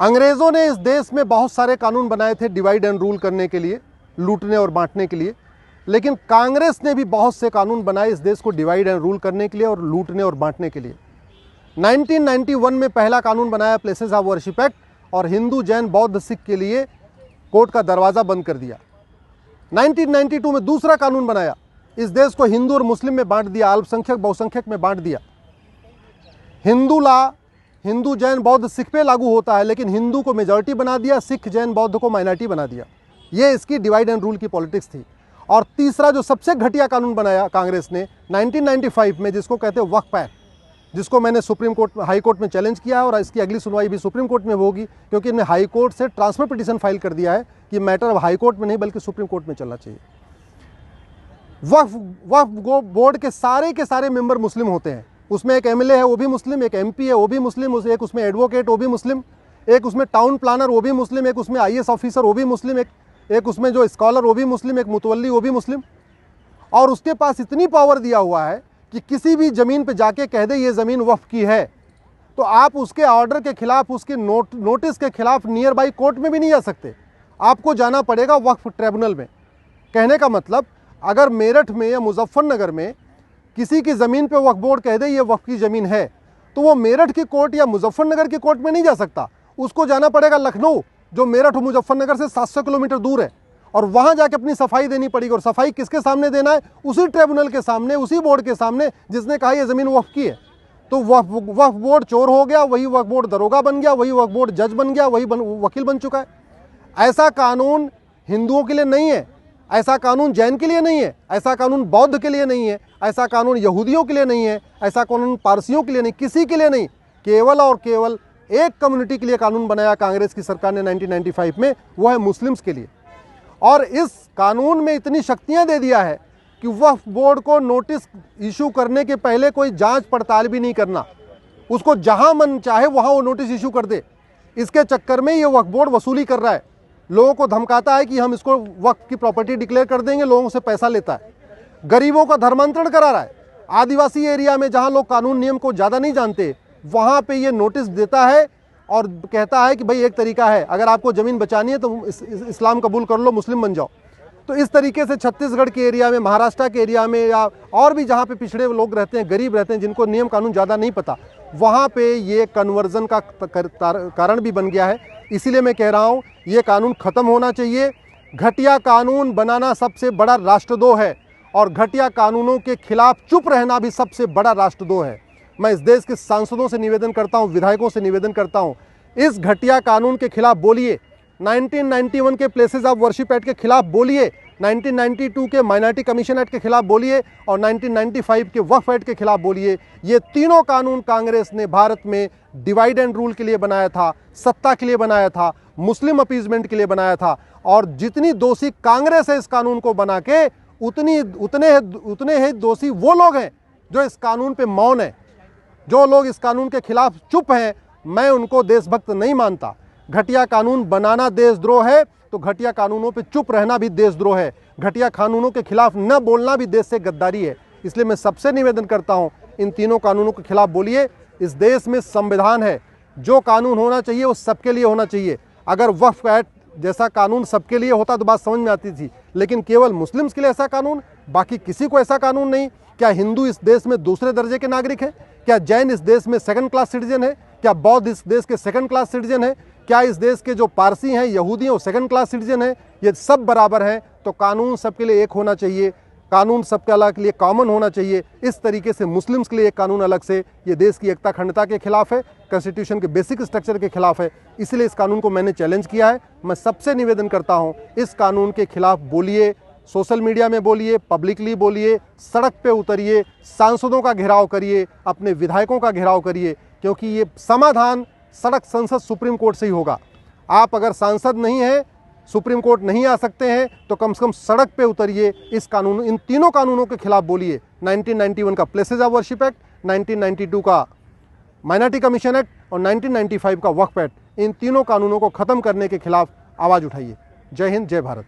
अंग्रेज़ों ने इस देश में बहुत सारे कानून बनाए थे डिवाइड एंड रूल करने के लिए, लूटने और बांटने के लिए, लेकिन कांग्रेस ने भी बहुत से कानून बनाए इस देश को डिवाइड एंड रूल करने के लिए और लूटने और बांटने के लिए। 1991 में पहला कानून बनाया प्लेसेस ऑफ वर्शिप एक्ट, और हिंदू, जैन, बौद्ध, सिख के लिए कोर्ट का दरवाज़ा बंद कर दिया। 1992 में दूसरा कानून बनाया, इस देश को हिंदू और मुस्लिम में बांट दिया, अल्पसंख्यक बहुसंख्यक में बांट दिया। हिंदू लॉ हिंदू, जैन, बौद्ध, सिख पे लागू होता है, लेकिन हिंदू को मेजॉरिटी बना दिया, सिख, जैन, बौद्ध को माइनॉरिटी बना दिया। ये इसकी डिवाइड एंड रूल की पॉलिटिक्स थी। और तीसरा जो सबसे घटिया कानून बनाया कांग्रेस ने 1995 में, जिसको कहते हैं वक्फ एक्ट, जिसको मैंने सुप्रीम कोर्ट, हाई कोर्ट में चैलेंज किया है, और इसकी अगली सुनवाई भी सुप्रीम कोर्ट में होगी, क्योंकि इन्हें हाई कोर्ट से ट्रांसफर पिटीशन फाइल कर दिया है कि मैटर अब हाई कोर्ट में नहीं बल्कि सुप्रीम कोर्ट में चलना चाहिए। वक्फ बोर्ड के सारे मेंबर मुस्लिम होते हैं। उसमें एक एमएलए है वो भी मुस्लिम, एक एमपी है वो भी मुस्लिम, एक उसमें एडवोकेट वो भी मुस्लिम, एक उसमें टाउन प्लानर वो भी मुस्लिम, एक उसमें आईएएस ऑफिसर वो भी मुस्लिम, एक उसमें जो स्कॉलर वो भी मुस्लिम, एक मुतवल्ली वो भी मुस्लिम। और उसके पास इतनी पावर दिया हुआ है कि किसी भी ज़मीन पे जाके कह दे ये ज़मीन वक्फ की है, तो आप उसके ऑर्डर के खिलाफ, उसके नोटिस के खिलाफ नियर बाई कोर्ट में भी नहीं जा सकते, आपको जाना पड़ेगा वक्फ ट्रिब्यूनल में। कहने का मतलब, अगर मेरठ में या मुजफ्फरनगर में किसी की ज़मीन पे वक्फ बोर्ड कह दे ये वक्फ की ज़मीन है, तो वो मेरठ की कोर्ट या मुजफ्फरनगर की कोर्ट में नहीं जा सकता, उसको जाना पड़ेगा लखनऊ, जो मेरठ और मुजफ्फरनगर से 700 किलोमीटर दूर है, और वहाँ जाके अपनी सफाई देनी पड़ेगी। और सफाई किसके सामने देना है? उसी ट्रिब्यूनल के सामने, उसी बोर्ड के सामने जिसने कहा ये ज़मीन वक्फ की है। तो वक्फ बोर्ड चोर हो गया, वही वक्फ बोर्ड दरोगा बन गया, वही वक्फ बोर्ड जज बन गया, वही वकील बन चुका है। ऐसा कानून हिंदुओं के लिए नहीं है, ऐसा कानून जैन के लिए नहीं है, ऐसा कानून बौद्ध के लिए नहीं है, ऐसा कानून यहूदियों के लिए नहीं है, ऐसा कानून पारसियों के लिए नहीं, किसी के लिए नहीं। केवल और केवल एक कम्युनिटी के लिए कानून बनाया कांग्रेस की सरकार ने 1995 में, वो है मुस्लिम्स के लिए। और इस कानून में इतनी शक्तियां दे दिया है कि वक्फ बोर्ड को नोटिस इशू करने के पहले कोई जांच पड़ताल भी नहीं करना, उसको जहां मन चाहे वहां वो नोटिस इशू कर दे। इसके चक्कर में ये वक्फ बोर्ड वसूली कर रहा है, लोगों को धमकाता है कि हम इसको वक्फ की प्रॉपर्टी डिक्लेयर कर देंगे, लोगों से पैसा लेता है, गरीबों का धर्मांतरण करा रहा है। आदिवासी एरिया में जहां लोग कानून नियम को ज़्यादा नहीं जानते, वहां पे ये नोटिस देता है और कहता है कि भाई एक तरीका है, अगर आपको ज़मीन बचानी है तो इस्लाम कबूल कर लो, मुस्लिम बन जाओ। तो इस तरीके से छत्तीसगढ़ के एरिया में, महाराष्ट्र के एरिया में, या और भी जहाँ पे पिछड़े लोग रहते हैं, गरीब रहते हैं, जिनको नियम कानून ज़्यादा नहीं पता, वहाँ पे ये कन्वर्जन का कारण भी बन गया है। इसीलिए मैं कह रहा हूँ ये कानून ख़त्म होना चाहिए। घटिया कानून बनाना सबसे बड़ा राष्ट्रद्रोह है, और घटिया कानूनों के खिलाफ चुप रहना भी सबसे बड़ा राष्ट्रद्रोह है। मैं इस देश के सांसदों से निवेदन करता हूं, विधायकों से निवेदन करता हूं, इस घटिया कानून के खिलाफ बोलिए। 1991 के प्लेसेस ऑफ वर्शिप एक्ट के खिलाफ बोलिए, 1992 के माइनॉरिटी कमीशन एक्ट के खिलाफ बोलिए, और 1995 के वक्फ एक्ट के खिलाफ बोलिए। ये तीनों कानून कांग्रेस ने भारत में डिवाइड एंड रूल के लिए बनाया था, सत्ता के लिए बनाया था, मुस्लिम अपीजमेंट के लिए बनाया था। और जितनी दोषी कांग्रेस है इस कानून को बना के, उतने ही दोषी वो लोग हैं जो इस कानून पे मौन है। जो लोग इस कानून के खिलाफ चुप हैं, मैं उनको देशभक्त नहीं मानता। घटिया कानून बनाना देशद्रोह है, तो घटिया कानूनों पे चुप रहना भी देशद्रोह है। घटिया कानूनों के खिलाफ न बोलना भी देश से गद्दारी है। इसलिए मैं सबसे निवेदन करता हूं, इन तीनों कानूनों के खिलाफ बोलिए। इस देश में संविधान है, जो कानून होना चाहिए वो सबके लिए होना चाहिए। अगर वक्फ एक्ट जैसा कानून सबके लिए होता तो बात समझ में आती थी, लेकिन केवल मुस्लिम्स के लिए ऐसा कानून, बाकी किसी को ऐसा कानून नहीं। क्या हिंदू इस देश में दूसरे दर्जे के नागरिक हैं? क्या जैन इस देश में सेकंड क्लास सिटीजन है? क्या बौद्ध इस देश के सेकंड क्लास सिटीजन है? क्या इस देश के जो पारसी हैं, यहूदी हैं, वो सेकंड क्लास सिटीजन है? ये सब बराबर हैं। तो कानून सबके लिए एक होना चाहिए, कानून सबके अलग के लिए कॉमन होना चाहिए। इस तरीके से मुस्लिम्स के लिए एक कानून अलग से, ये देश की एकता अखंडता के खिलाफ है, कॉन्स्टिट्यूशन के बेसिक स्ट्रक्चर के खिलाफ है। इसलिए इस कानून को मैंने चैलेंज किया है। मैं सबसे निवेदन करता हूँ, इस कानून के खिलाफ बोलिए, सोशल मीडिया में बोलिए, पब्लिकली बोलिए, सड़क पे उतरिए, सांसदों का घेराव करिए, अपने विधायकों का घेराव करिए, क्योंकि ये समाधान सड़क, संसद, सुप्रीम कोर्ट से ही होगा। आप अगर सांसद नहीं हैं, सुप्रीम कोर्ट नहीं आ सकते हैं, तो कम से कम सड़क पे उतरिए, इस कानून, इन तीनों कानूनों के खिलाफ बोलिए। 1991 का प्लेसेस ऑफ वर्शिप एक्ट, 1992 का माइनॉरिटी कमीशन एक्ट और 1995 का वक्फ एक्ट, इन तीनों कानूनों को ख़त्म करने के खिलाफ आवाज़ उठाइए। जय हिंद, जय भारत।